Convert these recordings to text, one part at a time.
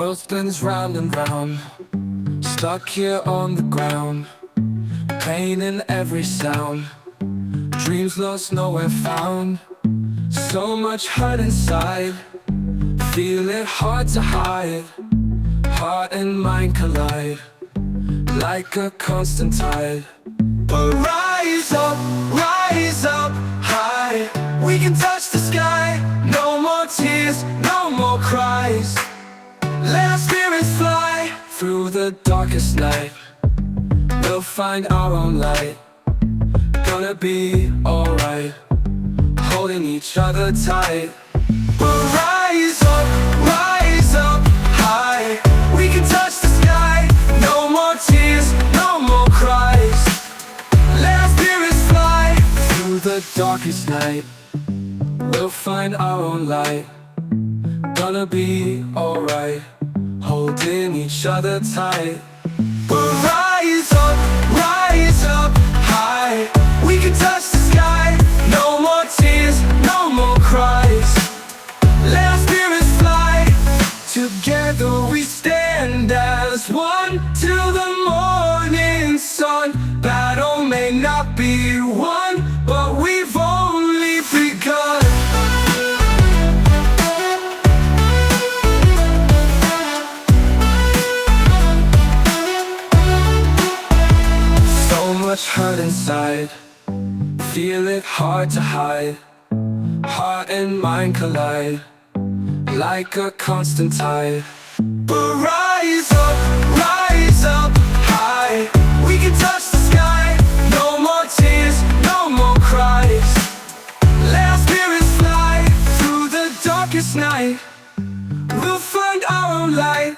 World spins round and round, stuck here on the ground. Pain in every sound, dreams lost, nowhere found. So much hurt inside, feel it hard to hide. Heart and mind collide, like a constant tide. But rise up high. We can touch the sky, no more tears, no more cries. Let our spirits fly through the darkest night. We'll find our own light, gonna be alright, holding each other tight. We'll rise up high. We can touch the sky, no more tears, no more cries. Let our spirits fly through the darkest night. We'll find our own light, gonna be alright, holding each other tight. We'll rise up high. We can touch the sky, no more tears, no more cries. Let our spirits fly, together we stand as one till the morning sun. Battle may not be won, but we've only begun. So much hurt inside, feel it hard to hide. Heart and mind collide, like a constant tide. But rise up high. We can touch the sky, no more tears, no more cries. Let our spirits fly through the darkest night. We'll find our own light,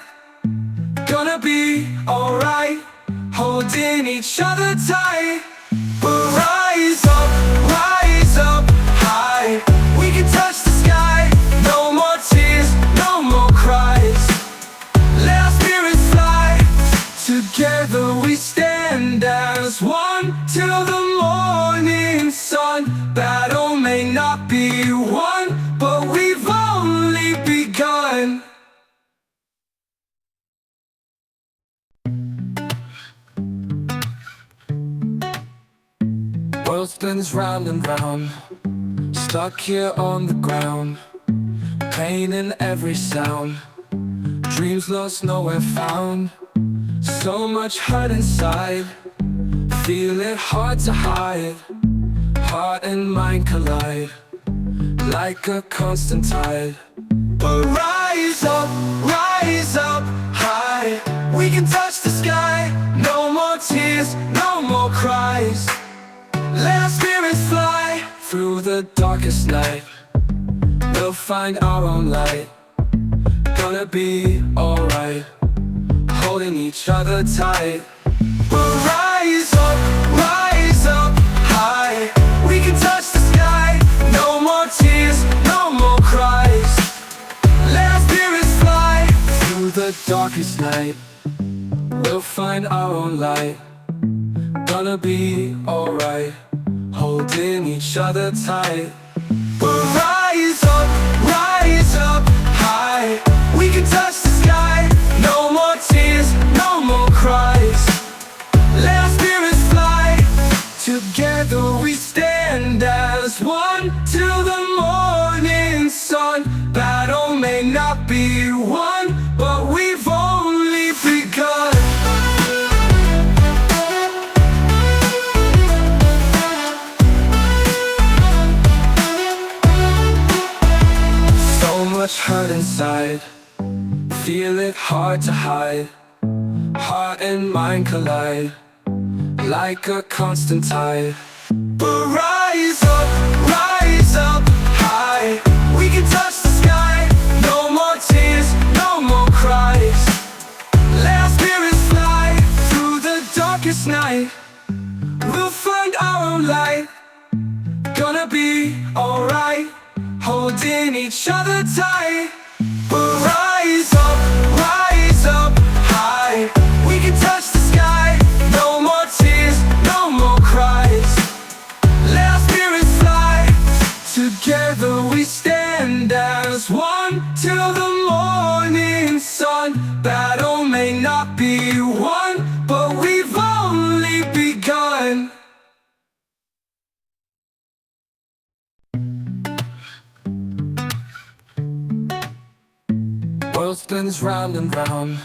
gonna be alright, holding each other tight. But rise up high. We can touch the sky, no more tears, no more cries. Let our spirits fly, together we stand as one till the morning sun. Battle may not be won, but we've only begun. World spins round and round, stuck here on the ground. Pain in every sound, dreams lost, nowhere found. So much hurt inside, feel it hard to hide. Heart and mind collide, like a constant tide. But rise up high. We can touch the sky, no more tears, no more cries. Let our spirits fly through the darkest night. We'll find our own light, gonna be alright, holding each other tight. We'll rise up high. We can touch the sky, no more tears, no more cries. Let our spirits fly through the darkest night. We'll find our own light, gonna be alright, holding each other tight. We'll rise up high. We can touch the sky, no more tears, no more cries. Let our spirits fly, together we stand as one till the morning sun. Battle may not be won, but we've only begun. So much hurt inside, feel it hard to hide. Heart and mind collide, like a constant tide. But rise up high. We can touch the sky, no more tears, no more cries. Let our spirits fly through the darkest night. We'll find our own light, gonna be alright, holding each other tight. But rise up high. We can touch the sky, no more tears, no more cries. Let our spirits fly, together we stand as one till the morning sun. Battle may not be won, but we've only begun. World spins round and round,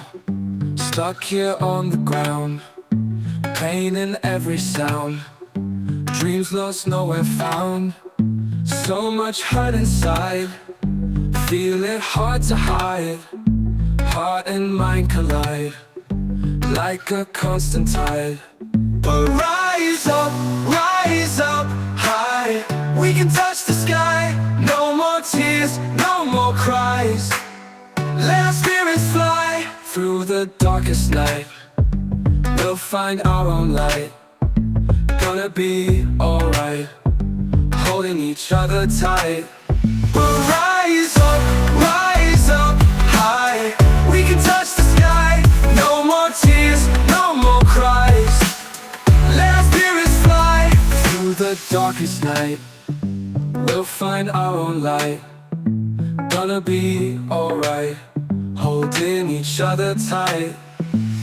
stuck here on the ground. Pain in every sound, dreams lost, nowhere found. So much hurt inside, feel it hard to hide. Heart and mind collide, like a constant tide. But rise up high. We can touch the sky, no more tears, no more cries. Let our spirits fly through the darkest night. We'll find our own light. Gonna be alright, holding each other tight. We'll rise up high. We can touch the sky, no more tears, no more cries. Let our spirits fly through the darkest night. We'll find our own light. Gonna be alright, holding each other tight.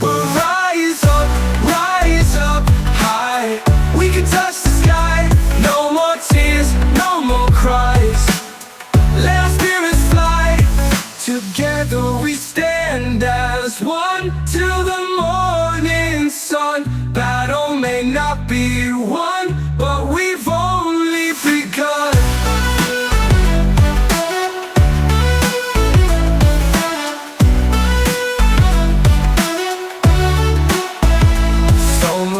We'll rise up high. We can touch the sky, no more tears, no more cries. Let our spirits fly, together we stand as one till the morning sun. Battle may not be won, but we've only begun.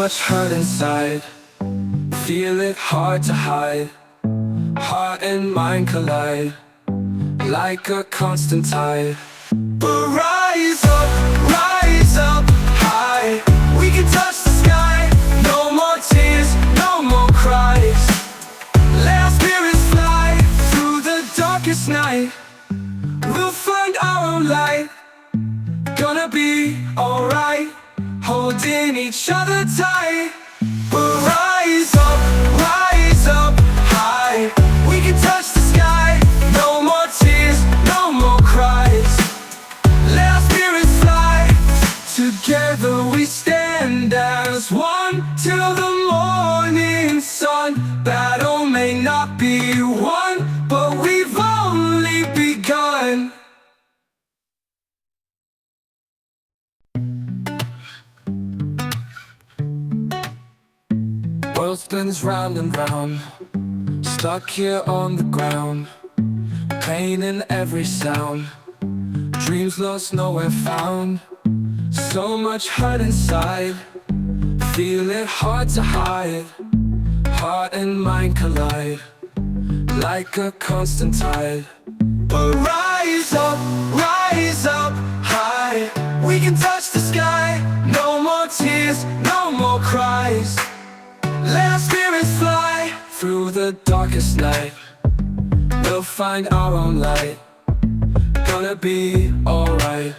Much hurt inside, feel it hard to hide. Heart and mind collide, like a constant tide. But rise up high. We can touch the sky, no more tears, no more cries. Let our spirits fly through the darkest night. We'll find our own light. Gonna be alright, holding each other tight. We'll rise up high. We can touch the sky, no more tears, no more cries. Let our spirits fly, together we stand as one till the morning sun. Battle may not be won, but we've only begun. World spins round and round, stuck here on the ground. Pain in every sound, dreams lost, nowhere found. So much hurt inside, feel it hard to hide. Heart and mind collide, like a constant tide. But rise up high. We can touch the sky, no more tears, no more cries. Let our spirits fly through the darkest night. We'll find our own light. Gonna be alright,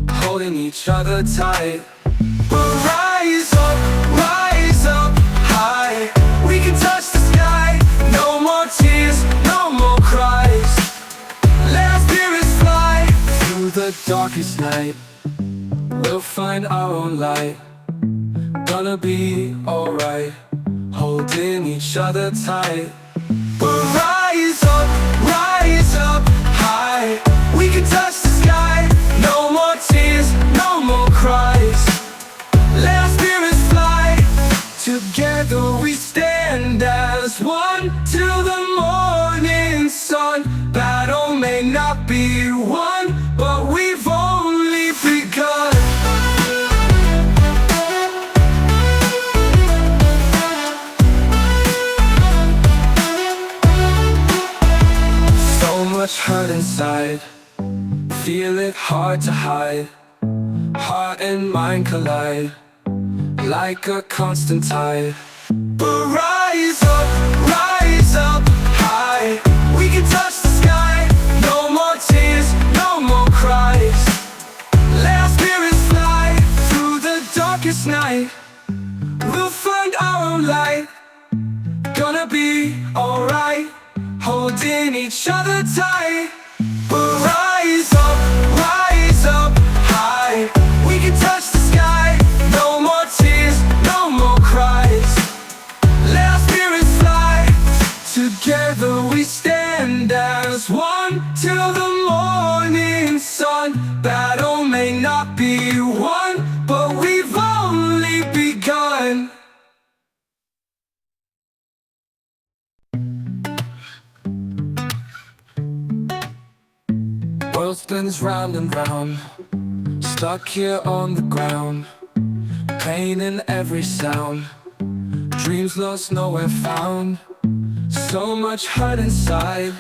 holding each other tight. We'll rise up high. We can touch the sky, no more tears, no more cries. Let our spirits fly through the darkest night. We'll find our own light. Gonna be alright, holding each other tight. We'll rise up high. We can touch the sky, no more tears, no more cries. Let our spirits fly, together we stand as one till the morning sun. Battle may not be won, but we've only begun. Much hurt inside, feel it hard to hide. Heart and mind collide, like a constant tide. But rise up high. We can touch the sky, no more tears, no more cries. Let our spirits fly through the darkest night. We'll find our own light. Gonna be alright, holding each each other tight. But rise up high. We can touch the sky. No more tears, no more cries. Let our spirits fly. Together we stand as one till the morning sun. Battle may not be won, but we've only begun. World spins round and round, stuck here on the ground. Pain in every sound, dreams lost, nowhere found. So much hurt inside.